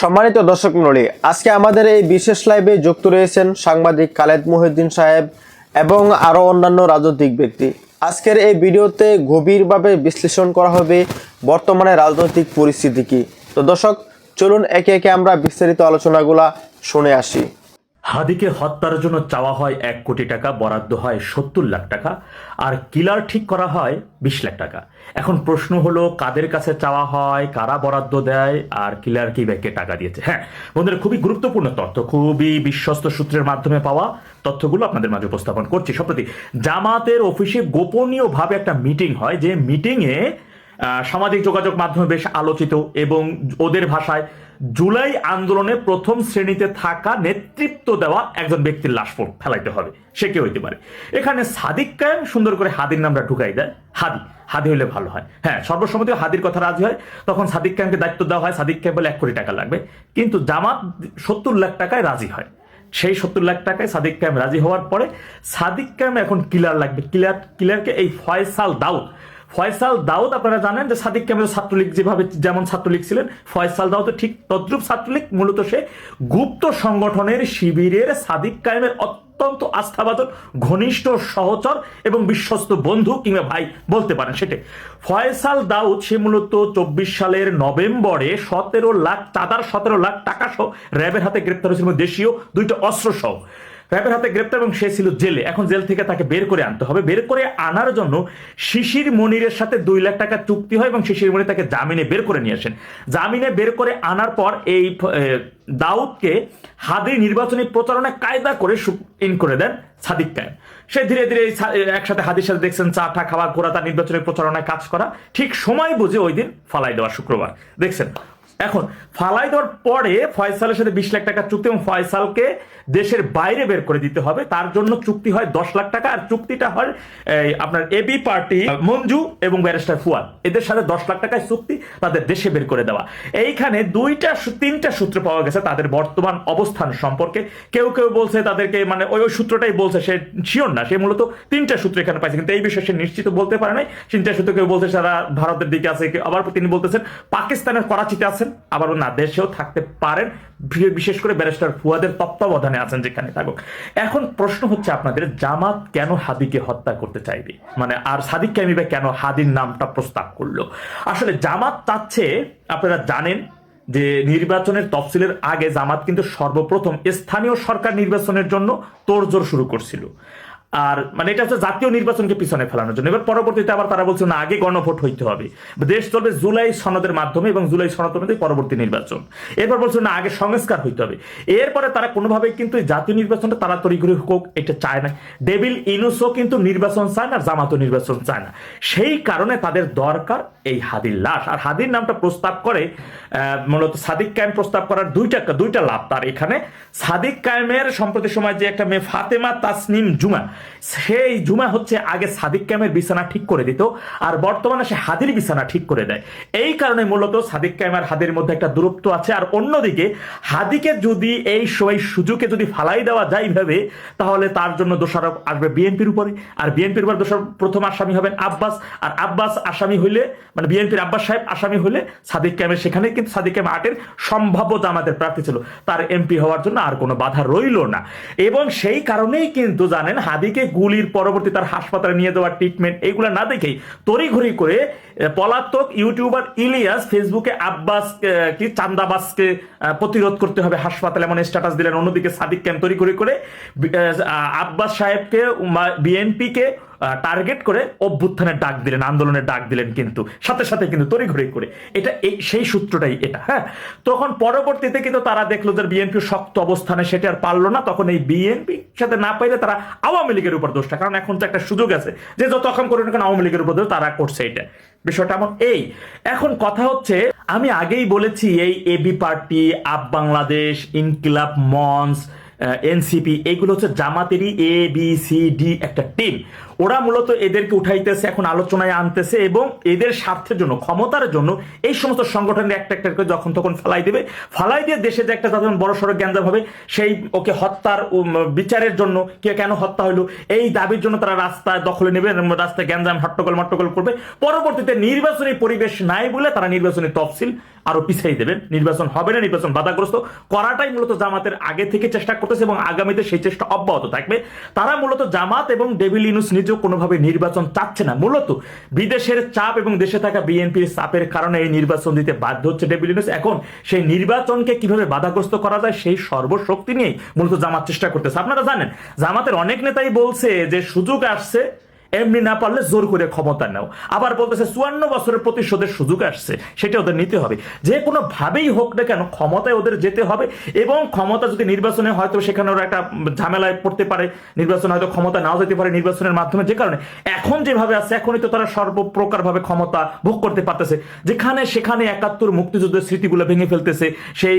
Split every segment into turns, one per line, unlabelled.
সম্মানিত দর্শক মণ্ডলী, আজকে আমাদের এই বিশেষ লাইভে যুক্ত রয়েছেন সাংবাদিক খালেদ মহিউদ্দিন সাহেব এবং আরও অন্যান্য রাজনৈতিক ব্যক্তি। আজকের এই ভিডিওতে গভীরভাবে বিশ্লেষণ করা হবে বর্তমানে রাজনৈতিক পরিস্থিতি কি। তো দর্শক, চলুন একে একে আমরা বিস্তারিত আলোচনাগুলা শুনে আসি।
হাদিকে হত্যার জন্য চাওয়া হয় 1 কোটি টাকা, বরাদ্দ হয় 70 লাখ টাকা, আর কিলার ঠিক করা হয় 20 লাখ টাকা। এখন প্রশ্ন হলো, কাদের কাছে চাওয়া হয়, কারা বরাদ্দ দেয়, আর কিলার কি ব্যাংকে টাকা দিয়েছে? হ্যাঁ বন্ধুরা, খুবই গুরুত্বপূর্ণ তথ্য, খুবই বিশ্বস্ত সূত্রের মাধ্যমে পাওয়া তথ্যগুলো আপনাদের মাঝে উপস্থাপন করছি। সম্প্রতি জামাতের অফিসে গোপনীয়ভাবে একটা মিটিং হয়, যে মিটিংয়ে সামাজিক যোগাযোগ মাধ্যমে বেশ আলোচিত এবং ওদের ভাষায় জুলাই আন্দোলনে প্রথম শ্রেণীতে থাকা নেতৃত্ব দেওয়া একজন ব্যক্তির লাশ ফেলাইতে হবে। সে কে হইতে পারে? এখানে সাদিক কায়েম সুন্দর করে হাদির নামটা ঢুকাই দেয়। হাদি হইলে ভালো হয়। হ্যাঁ, সর্বসম্মতি হাদির কথা রাজি হয়। তখন সাদিক কায়েমকে দায়িত্ব দেওয়া হয়। সাদিক কায়েম বলে 1 কোটি টাকা লাগবে, কিন্তু জামাত 70 লাখ টাকায় রাজি হয়। সেই 70 লাখ টাকায় সাদিক কায়েম রাজি হওয়ার পরে সাদিক কায়েম এখন কিলার লাগবে। কিলারকে এই ফয়সাল দাউদ আপনারা জানেন যে সাদিক কায়েমের ছাত্রলীগ যেমন ছাত্রলীগ ছিলেন, ফয়সাল দাউদ ঠিক তদ্রুপ ছাত্রলীগ। মূলত সে গুপ্ত সংগঠনের শিবিরের সাদিক কায়েমের অত্যন্ত আস্থাভাজন ঘনিষ্ঠ সহচর এবং বিশ্বস্ত বন্ধু কিংবা ভাই বলতে পারেন সেটাই। ফয়সাল দাউদ সে মূলত 24 সালের নভেম্বরে 17 লাখ টাকা সহ র্যাবের হাতে গ্রেপ্তার হয়েছিল, দেশীয় 2টা অস্ত্র সহ র্যাবের হাতে গ্রেপ্তার, এবং সে ছিল জেলে। এখন জেল থেকে তাকে বের করে আনতে হবে। বের করে আনার জন্য শিশির মনিরের সাথে 2 লাখ টাকা চুক্তি হয় এবং শিশির মনির তাকে জামিনে বের করে নিয়ে আসেন। জামিনে বের করে আনার পর এই দাউদকে হাদি নির্বাচনী প্রচারণায় কায়দা করে ইন করে দেন সাদিক কায়েম। সে ধীরে ধীরে একসাথে হাদির সাথে দেখছেন চা টা খাওয়া ঘোরা, তার নির্বাচনী প্রচারণায় কাজ করা। ঠিক সময় বুঝে ওই দিন ফালাই দেওয়া, শুক্রবার দেখছেন। এখন ফালাই দেওয়ার পরে ফয়সালের সাথে 20 লাখ টাকা চুক্তি, এবং ফয়সালকে দেশের বাইরে বের করে দিতে হবে। তার জন্য চুক্তি হয় 10 লাখ টাকা, আর চুক্তিটা হয় আপনার এবি পার্টি মঞ্জু এবং ব্যারিস্টার ফুয়াদ, এদের সাথে 10 লাখ টাকায় চুক্তি, তাদের দেশে বের করে দেওয়া। এইখানে 3টা সূত্র পাওয়া গেছে তাদের বর্তমান অবস্থান সম্পর্কে। কেউ বলছে তাদেরকে, মানে ওই সূত্রটাই বলছে, সে শিওর না, সে মূলত 3টা সূত্র এখানে পাইছে, কিন্তু এই বিষয়ে সে নিশ্চিত বলতে পারে নাই। 3টা সূত্র কেউ বলছে সারা ভারতের দিকে আছে, আবার তিনি বলতেছেন পাকিস্তানের করাচিতে আছেন, আবার না দেশেও থাকতে পারেন, বিশেষ করে ব্যারিস্টার ফুয়াদের তত্ত্বাবধানে আছেন যেখানে থাকুক। এখন প্রশ্ন হচ্ছে আপনাদের, জামাত কেন হাদিকে হত্যা করতে চাইবে, মানে আর সাদিক কায়েমি কেন হাদির নামটা প্রস্তাব করলো? আসলে জামাত চাচ্ছে, আপনারা জানেন যে নির্বাচনের তফসিলের আগে জামাত কিন্তু সর্বপ্রথম স্থানীয় সরকার নির্বাচনের জন্য তোড়জোড় শুরু করছিল। আর মানে এটা হচ্ছে জাতীয় নির্বাচনকে পিছনে ফেলানোর জন্য। এবার পরবর্তীতে আবার তারা বলছে না, আগে গণভোট হইতে হবে, দেশ চলবে জুলাই সনদের মাধ্যমে, এবং জুলাই সনদের মধ্যে পরবর্তী নির্বাচন। এরপর বলছে না, আগে সংস্কার হইতে হবে। এরপরে তারা কোনোভাবেই কিন্তু জাতীয় নির্বাচনটা তাড়াতাড়ি করে হোক এটা চায় না। ডেভিল ইনুসও কিন্তু নির্বাচন চায় না, আর জামাতও নির্বাচন চায় না। সেই কারণে তাদের দরকার এই হাদির লাশ। আর হাদির নামটা প্রস্তাব করে মূলত সাদিক কায়েম প্রস্তাব করার দুইটা লাভ তার এখানে। সাদিক কায়েমের সম্প্রতি সময় যে একটা মেয়ে ফাতেমা তাসনিম জুমা, সেই জুমা হচ্ছে আগে সাদিক কায়েমের বিছানা ঠিক করে দিত, আর বর্তমানে সে হাদির বিছানা ঠিক করে দেয়। এই কারণে মূলত সাদিক কায়েম আর হাদির মধ্যে একটা দূরত্ব আছে। আর অন্যদিকে হাদিকে যদি এই সুযোগে যদি ফালাই দেওয়া যায় ভাবে, তাহলে তার জন্য দোষারোপ আসবে বিএনপির উপরে, আর বিএনপির উপর প্রথম আসামি হবেন আব্বাস, আর আব্বাস আসামি হইলে, মানে বিএনপির আব্বাস সাহেব আসামি হইলে সাদিক কায়েমের, সেখানে কিন্তু সাদিক কায়েম 8-এর সম্ভাব্য জামাতের প্রার্থী ছিল, তার এমপি হওয়ার জন্য আর কোনো বাধা রইল না। এবং সেই কারণেই কিন্তু জানেন হাদিকে গুলির পরবর্তী তার হাসপাতালে নিয়ে যাওয়ার ট্রিটমেন্ট এইগুলো না দেখেই তড়িঘড়ি করে পলাতক ইউটিউবার ইলিয়াস ফেসবুকে চান্দাবাসকে প্রতিরোধ করতে হবে হাসপাতালে এমন স্ট্যাটাস দিলেন। অন্যদিকে সাদিক কায়েম তড়িঘড়ি করে আব্বাস সাহেবকে, বিএনপিকে টার্গেট করে অভ্যুত্থানের ডাক দিলেন, আন্দোলনের ডাক দিলেন, কিন্তু সাথে সাথে কিন্তু তড়িঘড়ি করে। এটা সেই সূত্রটাই এটা। হ্যাঁ, তখন পরবর্তীতে কিন্তু তারা দেখলো যে বিএনপি শক্ত অবস্থানে, সেটা আর পারলো না। তখন এই বিএনপি সাথে না পাইলে তারা আওয়ামী লীগের উপর দোষটা, কারণ এখন তো একটা সুযোগ আছে যে যত অকাম করে না কেন আওয়ামী লীগের উপর দোষ তারা করছে। এটা বিষয়টা এমন। এখন কথা হচ্ছে, আমি আগেই বলেছি এই এবি পার্টি, আপ বাংলাদেশ, ইনকিলাব মঞ্চ, এনসিপি, এইগুলো হচ্ছে জামাতেরই ABCD একটা টিম। ওরা মূলত এদেরকে উঠাইতেছে, এখন আলোচনায় আনতেছে, এবং এদের স্বার্থের জন্য, ক্ষমতার জন্য এই সমস্ত সংগঠনের একটা করে যখন তখন ফালাই দিয়ে দেশে যে একটা যখন বড় সড়ো গ্যাঞ্জাম হবে, সেই ওকে হত্যার বিচারের জন্য, কেন হত্যা হইলো এই দাবির জন্য তারা রাস্তায় দখলে নেবে, রাস্তায় গ্যাঞ্জাম হট্টগোল করবে। পরবর্তীতে নির্বাচনী পরিবেশ নাই বলে তারা নির্বাচনী তফসিল আরো পিছিয়ে দেবেন, নির্বাচন হবে না, নির্বাচন বাধাগ্রস্ত করাটাই মূলত জামাতের আগে থেকে চেষ্টা করতেছে এবং আগামীতে সেই চেষ্টা অব্যাহত থাকবে। তারা মূলত জামাত এবং ডেভিল ইউনূস নিজেও কোনোভাবে নির্বাচন চাচ্ছে না, মূলত বিদেশের চাপ এবং দেশে থাকা বিএনপির চাপের কারণে এই নির্বাচন দিতে বাধ্য হচ্ছে ডেভিল ইউনূস। এখন সেই নির্বাচনকে কিভাবে বাধাগ্রস্ত করা যায় সেই সর্বশক্তি নিয়েই মূলত জামাত চেষ্টা করতেছে। আপনারা জানেন জামাতের অনেক নেতাই বলছে যে সুযোগ আসছে, এমনি না পারলে জোর করে ক্ষমতা নাও। আবার বলতেছে 54 বছরের প্রতিশোধের সুযোগ আসছে, সেটা ওদের নিতে হবে। যে কোনো ভাবেই হোক না কেন ক্ষমতায় ওদের যেতে হবে, এবং ক্ষমতা যদি নির্বাচনে হয়তো সেখানে ওরা একটা ঝামেলায় পড়তে পারে, নির্বাচনে হয়তো ক্ষমতা নাও যেতে পারে নির্বাচনের মাধ্যমে। যে কারণে এখন যেভাবে আছে এখনই তো তারা সর্বপ্রকার ভাবে ক্ষমতা ভোগ করতে পারতেছে, যেখানে সেখানে 71 মুক্তিযুদ্ধের স্মৃতিগুলো ভেঙে ফেলতেছে। সেই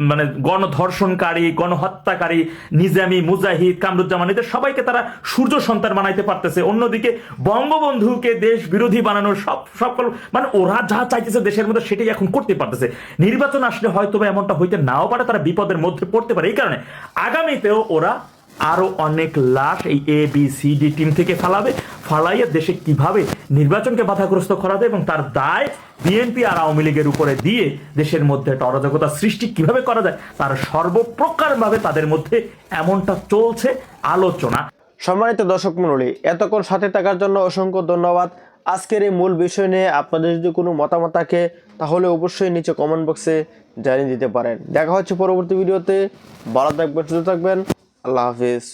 মানে গণধর্ষণকারী, গণহত্যাকারী নিজামী, মুজাহিদ, কামরুজ্জামান এদের সবাইকে তারা সূর্য সন্তান বানাইতে পারতেছে। অন্যদিকে বঙ্গবন্ধুকে দেশ বিরোধী বানানোর সকল মানে ওরা যা চাইতেছে দেশের মধ্যে সেটাই এখন করতে পারতেছে। নির্বাচন আসলে হয়তো এমনটা হইতে নাও পারে, তারা বিপদের মধ্যে পড়তে পারে। এই কারণে আগামীতেও ওরা আরো অনেক লাশ এই ABCD টিম থেকে ফালাইয়া দেশে কিভাবে নির্বাচনকে বাধাগ্রস্ত করা যায় এবং তার দায় বিএনপি আর আওয়ামী লীগের উপরে দিয়ে দেশের মধ্যে একটা অরাজকতা সৃষ্টি কিভাবে করা যায় তার সর্বপ্রকার ভাবে তাদের মধ্যে এমনটা চলছে আলোচনা।
সম্মানিত দর্শক মণ্ডলী, এতক্ষণ সাথে থাকার জন্য অসংখ্য ধন্যবাদ। আজকের এই মূল বিষয় নিয়ে আপনাদের যদি কোনো মতামত থাকে তাহলে অবশ্যই নিচে কমেন্ট বক্সে জানিয়ে দিতে পারেন। দেখা হচ্ছে পরবর্তী ভিডিওতে। ভালো থাকবেন, সুস্থ থাকবেন। আল্লাহ হাফিজ।